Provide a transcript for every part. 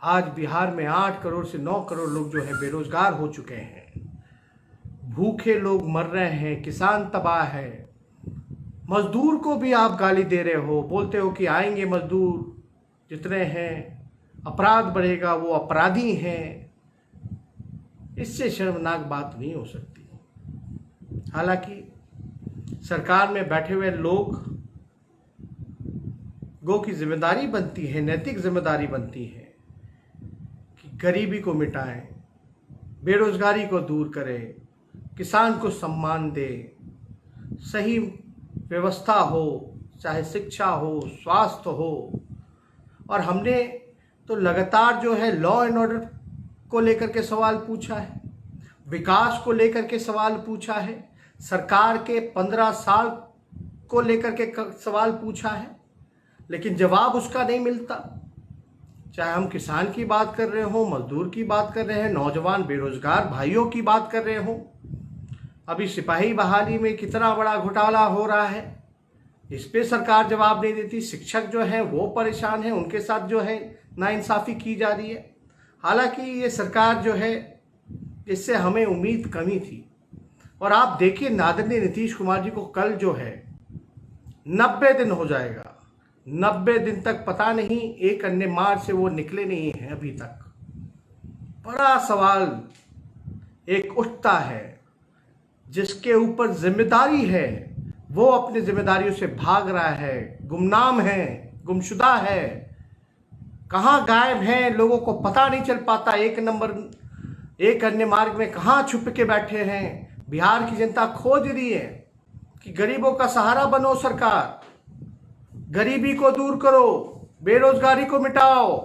आज बिहार में 8 करोड़ से 9 करोड़ लोग जो है बेरोजगार हो चुके हैं। भूखे लोग मर रहे हैं, किसान तबाह है। मजदूर को भी आप गाली दे रहे हो, बोलते हो कि आएंगे मजदूर, जितने हैं अपराध बढ़ेगा, वो अपराधी हैं। इससे शर्मनाक बात नहीं हो सकती। हालांकि सरकार में बैठे हुए लोगों की जिम्मेदारी बनती है, नैतिक जिम्मेदारी बनती है कि गरीबी को मिटाएं, बेरोजगारी को दूर करें, किसान को सम्मान दे, सही व्यवस्था हो, चाहे शिक्षा हो, स्वास्थ्य हो। और हमने तो लगातार जो है लॉ एंड ऑर्डर को लेकर के सवाल पूछा है, विकास को लेकर के सवाल पूछा है, सरकार के 15 साल को लेकर के सवाल पूछा है, लेकिन जवाब उसका नहीं मिलता। चाहे हम किसान की बात कर रहे हो, मजदूर की बात कर रहे हैं, नौजवान बेरोजगार भाइयों की बात कर रहे हो। अभी सिपाही बहाली में कितना बड़ा घोटाला हो रहा है, इस पे सरकार जवाब नहीं देती। शिक्षक जो हैं वो परेशान हैं, उनके साथ जो है नाइंसाफ़ी की जा रही है। हालांकि ये सरकार जो है, इससे हमें उम्मीद कमी थी। और आप देखिए आदरणीय नीतीश कुमार जी को कल जो है 90 दिन हो जाएगा, 90 दिन तक पता नहीं एक अन्य मार्च से वो निकले नहीं हैं अभी तक। बड़ा सवाल एक उठता है, जिसके ऊपर जिम्मेदारी है वो अपनी जिम्मेदारियों से भाग रहा है, गुमनाम है, गुमशुदा है, कहाँ गायब है, लोगों को पता नहीं चल पाता। एक अन्य मार्ग में कहाँ छुप के बैठे हैं। बिहार की जनता खोज रही है कि गरीबों का सहारा बनो सरकार, गरीबी को दूर करो, बेरोजगारी को मिटाओ,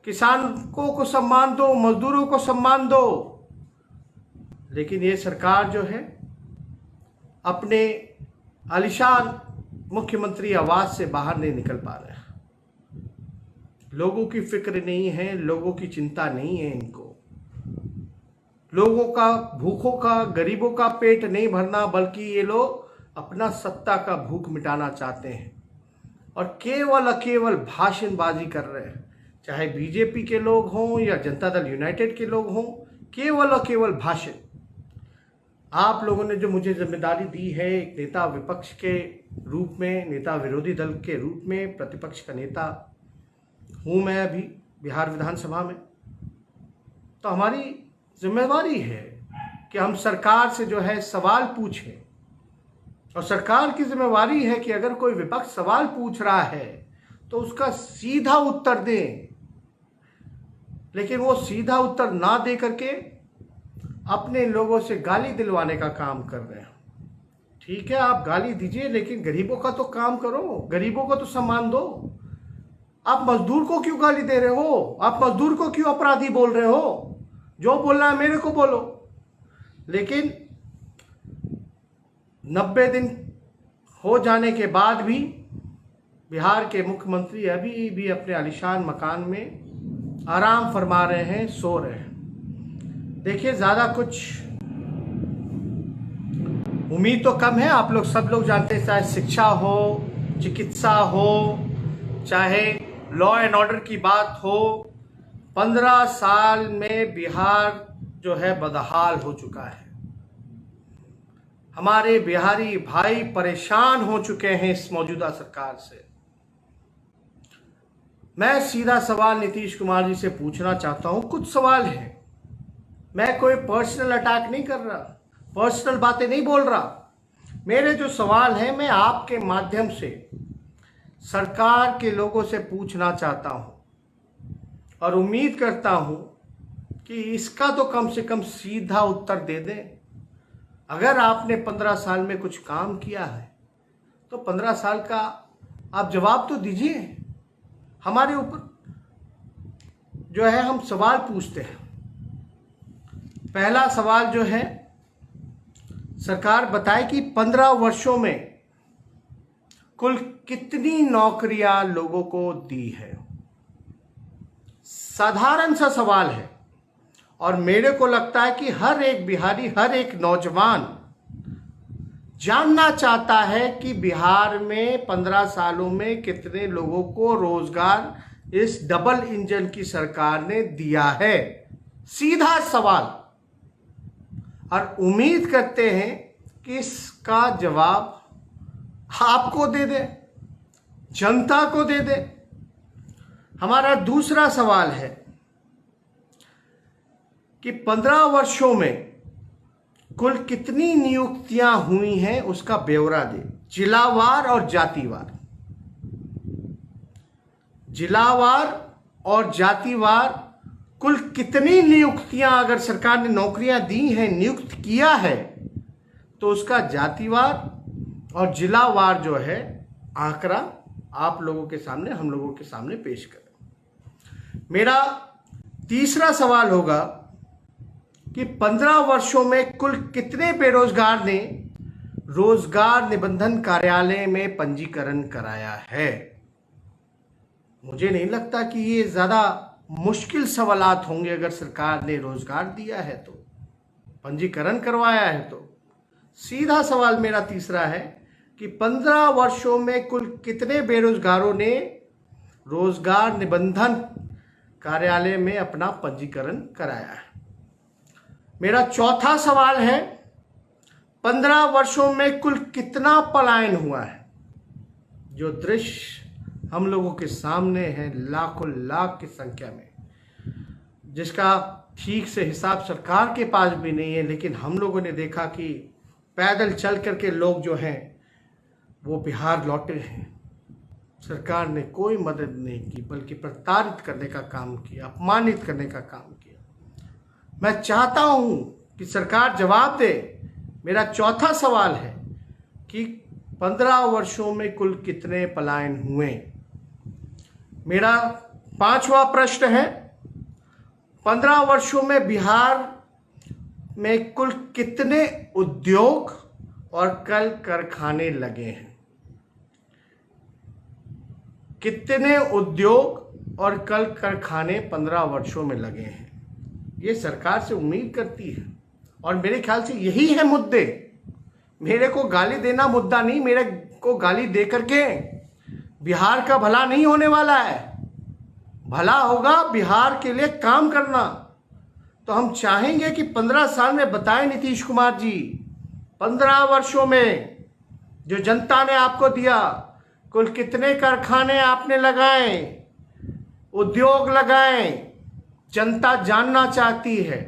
किसानों को सम्मान दो, मजदूरों को सम्मान दो। लेकिन ये सरकार जो है अपने आलिशान मुख्यमंत्री आवास से बाहर नहीं निकल पा रहे हैं। लोगों की फिक्र नहीं है, लोगों की चिंता नहीं है इनको। लोगों का, भूखों का, गरीबों का पेट नहीं भरना, बल्कि ये लोग अपना सत्ता का भूख मिटाना चाहते हैं और केवल भाषणबाजी कर रहे हैं। चाहे बीजेपी के लोग हों या जनता दल यूनाइटेड के लोग हों, केवल भाषण। आप लोगों ने जो मुझे जिम्मेदारी दी है एक नेता विपक्ष के रूप में, नेता विरोधी दल के रूप में, प्रतिपक्ष का नेता हूँ मैं अभी बिहार विधानसभा में, तो हमारी जिम्मेदारी है कि हम सरकार से जो है सवाल पूछें। और सरकार की जिम्मेदारी है कि अगर कोई विपक्ष सवाल पूछ रहा है तो उसका सीधा उत्तर दें। लेकिन वो सीधा उत्तर ना दे करके अपने लोगों से गाली दिलवाने का काम कर रहे हैं। ठीक है, आप गाली दीजिए, लेकिन गरीबों का तो काम करो, गरीबों को तो सम्मान दो। आप मजदूर को क्यों गाली दे रहे हो? आप मजदूर को क्यों अपराधी बोल रहे हो? जो बोलना है मेरे को बोलो। लेकिन 90 दिन हो जाने के बाद भी बिहार के मुख्यमंत्री अभी भी अपने आलीशान मकान में आराम फरमा रहे हैं, सो रहे हैं। देखिए, ज़्यादा कुछ उम्मीद तो कम है। आप लोग सब लोग जानते हैं, चाहे शिक्षा हो, चिकित्सा हो, चाहे लॉ एंड ऑर्डर की बात हो, 15 साल में बिहार जो है बदहाल हो चुका है। हमारे बिहारी भाई परेशान हो चुके हैं इस मौजूदा सरकार से। मैं सीधा सवाल नीतीश कुमार जी से पूछना चाहता हूं। कुछ सवाल हैं, मैं कोई पर्सनल अटैक नहीं कर रहा, पर्सनल बातें नहीं बोल रहा। मेरे जो सवाल हैं मैं आपके माध्यम से सरकार के लोगों से पूछना चाहता हूं और उम्मीद करता हूं कि इसका तो कम से कम सीधा उत्तर दे दें। अगर आपने 15 साल में कुछ काम किया है तो 15 साल का आप जवाब तो दीजिए। हमारे ऊपर जो है हम सवाल पूछते हैं। पहला सवाल जो है, सरकार बताए कि 15 वर्षों में कुल कितनी नौकरियां लोगों को दी है। साधारण सा सवाल है और मेरे को लगता है कि हर एक बिहारी, हर एक नौजवान जानना चाहता है कि बिहार में 15 सालों में कितने लोगों को रोजगार इस डबल इंजन की सरकार ने दिया है? सीधा सवाल। और उम्मीद करते हैं कि इसका जवाब आपको दे दे, जनता को दे दे। हमारा दूसरा सवाल है कि 15 वर्षों में कुल कितनी नियुक्तियां हुई हैं, उसका ब्यौरा दे, जिलावार और जातिवार। जिलावार और जातिवार कुल कितनी नियुक्तियां अगर सरकार ने नौकरियां दी हैं, नियुक्त किया है, तो उसका जातिवार और जिलावार जो है आंकड़ा आप लोगों के सामने, हम लोगों के सामने पेश करें। मेरा तीसरा सवाल होगा कि 15 वर्षों में कुल कितने बेरोजगार ने रोजगार निबंधन कार्यालय में पंजीकरण कराया है? मुझे नहीं लगता कि ये ज्यादा मुश्किल सवालात होंगे। अगर सरकार ने रोजगार दिया है तो, पंजीकरण करवाया है तो। सीधा सवाल मेरा तीसरा है कि 15 वर्षों में कुल कितने बेरोजगारों ने रोजगार निबंधन कार्यालय में अपना पंजीकरण कराया है? मेरा चौथा सवाल है 15 वर्षों में कुल कितना पलायन हुआ है? जो दृश्य हम लोगों के सामने है, लाखों लाख की संख्या में, जिसका ठीक से हिसाब सरकार के पास भी नहीं है, लेकिन हम लोगों ने देखा कि पैदल चल करके लोग जो हैं वो बिहार लौटे हैं। सरकार ने कोई मदद नहीं की, बल्कि प्रताड़ित करने का काम किया, अपमानित करने का काम किया। मैं चाहता हूं कि सरकार जवाब दे। मेरा चौथा सवाल है कि 15 वर्षों में कुल कितने पलायन हुए? मेरा पांचवा प्रश्न है 15 वर्षों में बिहार में कुल कितने उद्योग और कल कारखाने लगे हैं? कितने उद्योग और कल कारखाने 15 वर्षों में लगे हैं? ये सरकार से उम्मीद करती है। और मेरे ख्याल से यही है मुद्दे। मेरे को गाली देना मुद्दा नहीं। मेरे को गाली दे करके बिहार का भला नहीं होने वाला है। भला होगा बिहार के लिए काम करना। तो हम चाहेंगे कि 15 साल में बताएं नीतीश कुमार जी, 15 वर्षों में जो जनता ने आपको दिया, कुल कितने कारखाने आपने लगाए, उद्योग लगाए, जनता जानना चाहती है।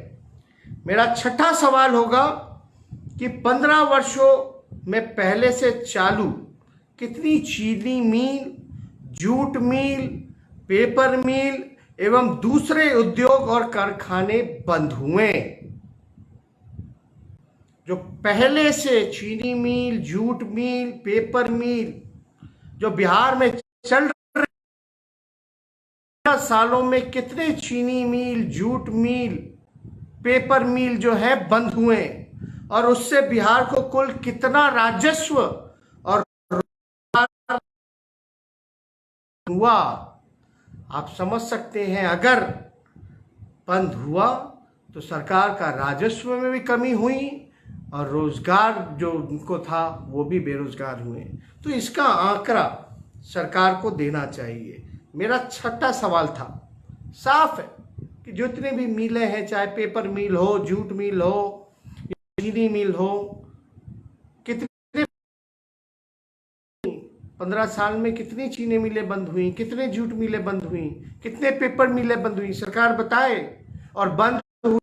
मेरा छठा सवाल होगा कि 15 वर्षों में पहले से चालू कितनी चीनी मिल, जूट मिल, पेपर मिल एवं दूसरे उद्योग और कारखाने बंद हुए? जो पहले से चीनी मिल, जूट मिल, पेपर मिल जो बिहार में चल रहे सालों में कितने चीनी मिल, जूट मिल, पेपर मिल जो है बंद हुए, और उससे बिहार को कुल कितना राजस्व और हुआ? आप समझ सकते हैं, अगर बंद हुआ तो सरकार का राजस्व में भी कमी हुई और रोजगार जो उनको था वो भी बेरोजगार हुए। तो इसका आंकड़ा सरकार को देना चाहिए। मेरा छठा सवाल था, साफ है कि जितने भी मिलें हैं, चाहे पेपर मिल हो, जूट मिल हो, चीनी मिल हो, कितने 15 साल में कितनी चीनी मिलें बंद हुई, कितने जूट मिलें बंद हुई, कितने पेपर मिलें बंद हुई, सरकार बताए। और बंद हुई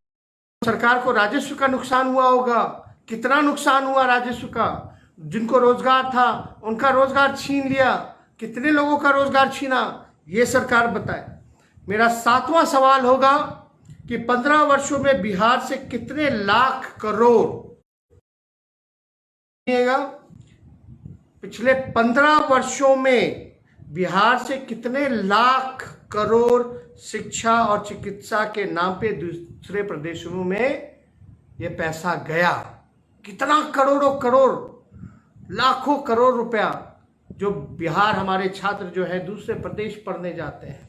सरकार को राजस्व का नुकसान हुआ होगा। कितना नुकसान हुआ राजस्व का? जिनको रोजगार था उनका रोजगार छीन लिया। कितने लोगों का रोजगार छीना, ये सरकार बताए। मेरा सातवां सवाल होगा कि 15 वर्षों में बिहार से कितने लाख करोड़, पिछले 15 वर्षों में बिहार से कितने लाख करोड़ शिक्षा और चिकित्सा के नाम पे दूसरे प्रदेशों में ये पैसा गया? कितना करोड़ों करोड़, लाखों करोड़ रुपया जो बिहार हमारे छात्र जो है दूसरे प्रदेश पढ़ने जाते हैं,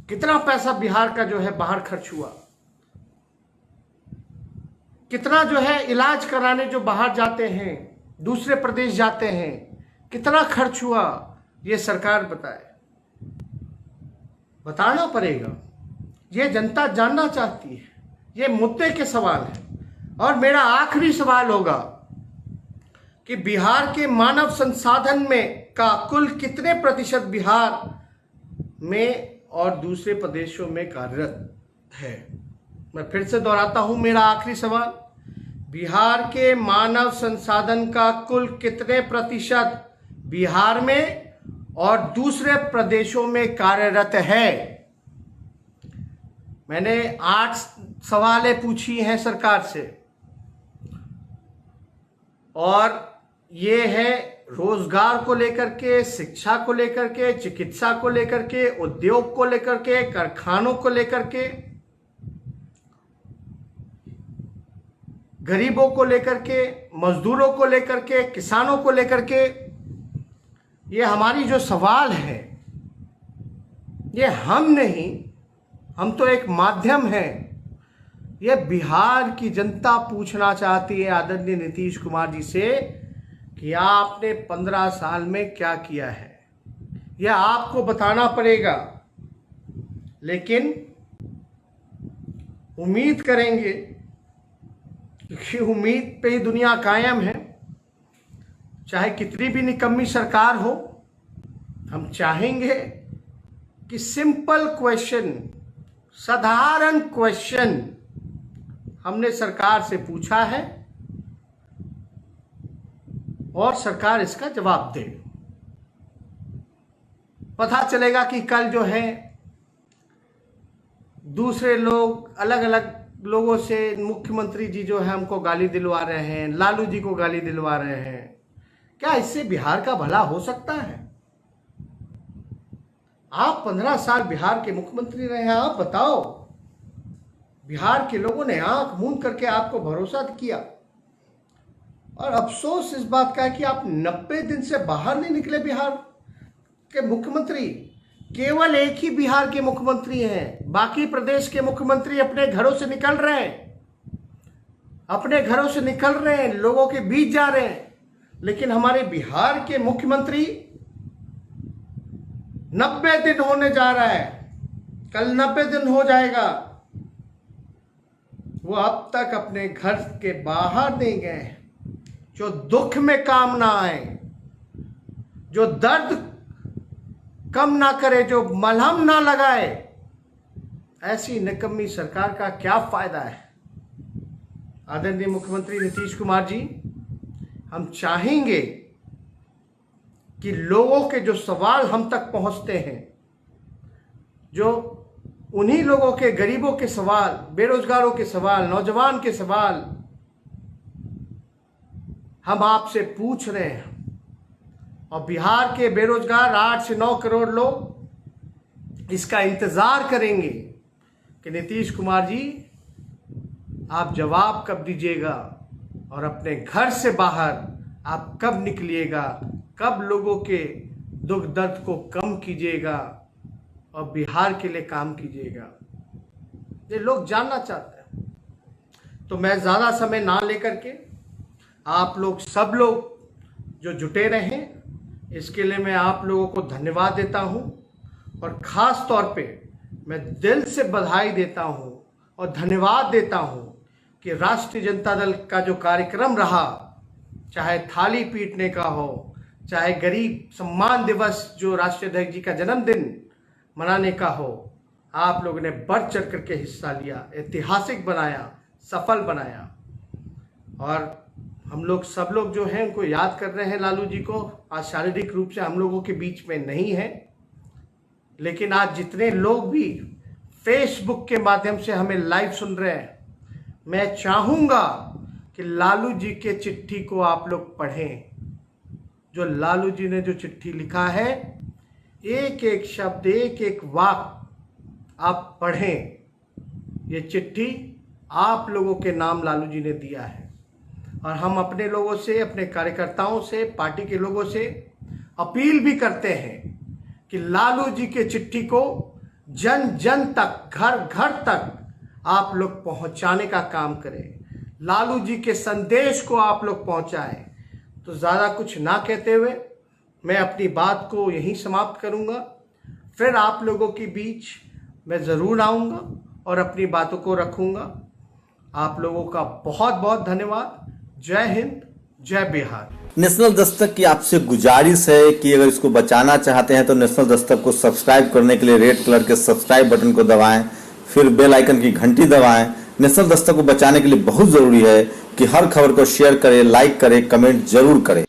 कितना पैसा बिहार का जो है बाहर खर्च हुआ? कितना जो है इलाज कराने जो बाहर जाते हैं, दूसरे प्रदेश जाते हैं, कितना खर्च हुआ? ये सरकार बताए। बताना पड़ेगा। ये जनता जानना चाहती है, ये मुद्दे के सवाल है। और मेरा आखिरी सवाल होगा कि बिहार के मानव संसाधन में का कुल कितने प्रतिशत बिहार में और दूसरे प्रदेशों में कार्यरत है। मैं फिर से दोहराता हूं, मेरा आखिरी सवाल, बिहार के मानव संसाधन का कुल कितने प्रतिशत बिहार में और दूसरे प्रदेशों में कार्यरत है। मैंने 8 सवालें पूछी हैं सरकार से, और ये है रोजगार को लेकर के, शिक्षा को लेकर के, चिकित्सा को लेकर के, उद्योग को लेकर के, कारखानों को लेकर के, गरीबों को लेकर के, मजदूरों को लेकर के, किसानों को लेकर के। ये हमारी जो सवाल है, ये हम नहीं, हम तो एक माध्यम हैं। ये बिहार की जनता पूछना चाहती है आदरणीय नीतीश कुमार जी से कि आपने 15 साल में क्या किया है। यह आपको बताना पड़ेगा। लेकिन उम्मीद करेंगे, क्योंकि उम्मीद पे ही दुनिया कायम है, चाहे कितनी भी निकम्मी सरकार हो। हम चाहेंगे कि सिंपल क्वेश्चन, साधारण क्वेश्चन हमने सरकार से पूछा है और सरकार इसका जवाब दे। पता चलेगा कि कल जो है दूसरे लोग, अलग अलग लोगों से, मुख्यमंत्री जी जो है हमको गाली दिलवा रहे हैं, लालू जी को गाली दिलवा रहे हैं। क्या इससे बिहार का भला हो सकता है? आप 15 साल बिहार के मुख्यमंत्री रहे हैं, आप बताओ, बिहार के लोगों ने आंख मूंद करके आपको भरोसा किया, और अफसोस इस बात का है कि आप 90 दिन से बाहर नहीं निकले। बिहार के मुख्यमंत्री केवल एक ही बिहार के मुख्यमंत्री हैं, बाकी प्रदेश के मुख्यमंत्री अपने घरों से निकल रहे हैं, अपने घरों से निकल रहे हैं, लोगों के बीच जा रहे हैं। लेकिन हमारे बिहार के मुख्यमंत्री 90 दिन होने जा रहा है, कल 90 दिन हो जाएगा, वो अब तक अपने घर के बाहर नहीं गए। जो दुख में काम ना आए, जो दर्द कम ना करे, जो मलहम ना लगाए, ऐसी निकम्मी सरकार का क्या फायदा है। आदरणीय मुख्यमंत्री नीतीश कुमार जी, हम चाहेंगे कि लोगों के जो सवाल हम तक पहुंचते हैं, जो उन्हीं लोगों के, गरीबों के सवाल, बेरोजगारों के सवाल, नौजवान के सवाल हम आपसे पूछ रहे हैं। और बिहार के बेरोजगार 8 से 9 करोड़ लोग इसका इंतजार करेंगे कि नीतीश कुमार जी आप जवाब कब दीजिएगा, और अपने घर से बाहर आप कब निकलिएगा, कब लोगों के दुख दर्द को कम कीजिएगा और बिहार के लिए काम कीजिएगा। ये लोग जानना चाहते हैं। तो मैं ज़्यादा समय ना लेकर के, आप लोग सब लोग जो जुटे रहें, इसके लिए मैं आप लोगों को धन्यवाद देता हूं, और ख़ास तौर पे मैं दिल से बधाई देता हूं और धन्यवाद देता हूं कि राष्ट्रीय जनता दल का जो कार्यक्रम रहा, चाहे थाली पीटने का हो, चाहे गरीब सम्मान दिवस जो राष्ट्रीय अध्यक्ष जी का जन्मदिन मनाने का हो, आप लोगों ने बढ़ चढ़ करके हिस्सा लिया, ऐतिहासिक बनाया, सफल बनाया। और हम लोग सब लोग जो हैं उनको याद कर रहे हैं, लालू जी को। आज शारीरिक रूप से हम लोगों के बीच में नहीं है, लेकिन आज जितने लोग भी फेसबुक के माध्यम से हमें लाइव सुन रहे हैं, मैं चाहूँगा कि लालू जी के चिट्ठी को आप लोग पढ़ें। जो लालू जी ने जो चिट्ठी लिखा है, एक एक शब्द, एक एक वाक्य आप पढ़ें। ये चिट्ठी आप लोगों के नाम लालू जी ने दिया है, और हम अपने लोगों से, अपने कार्यकर्ताओं से, पार्टी के लोगों से अपील भी करते हैं कि लालू जी के चिट्ठी को जन जन तक, घर घर तक आप लोग पहुंचाने का काम करें, लालू जी के संदेश को आप लोग पहुंचाएं। तो ज़्यादा कुछ ना कहते हुए मैं अपनी बात को यहीं समाप्त करूंगा। फिर आप लोगों के बीच मैं ज़रूर आऊँगा और अपनी बातों को रखूँगा। आप लोगों का बहुत बहुत धन्यवाद। जय हिंद, जय बिहार। नेशनल दस्तक की आपसे गुजारिश है कि अगर इसको बचाना चाहते हैं तो नेशनल दस्तक को सब्सक्राइब करने के लिए रेड कलर के सब्सक्राइब बटन को दबाएं, फिर बेल आइकन की घंटी दबाएं। नेशनल दस्तक को बचाने के लिए बहुत ज़रूरी है कि हर खबर को शेयर करें, लाइक करें, कमेंट जरूर करें।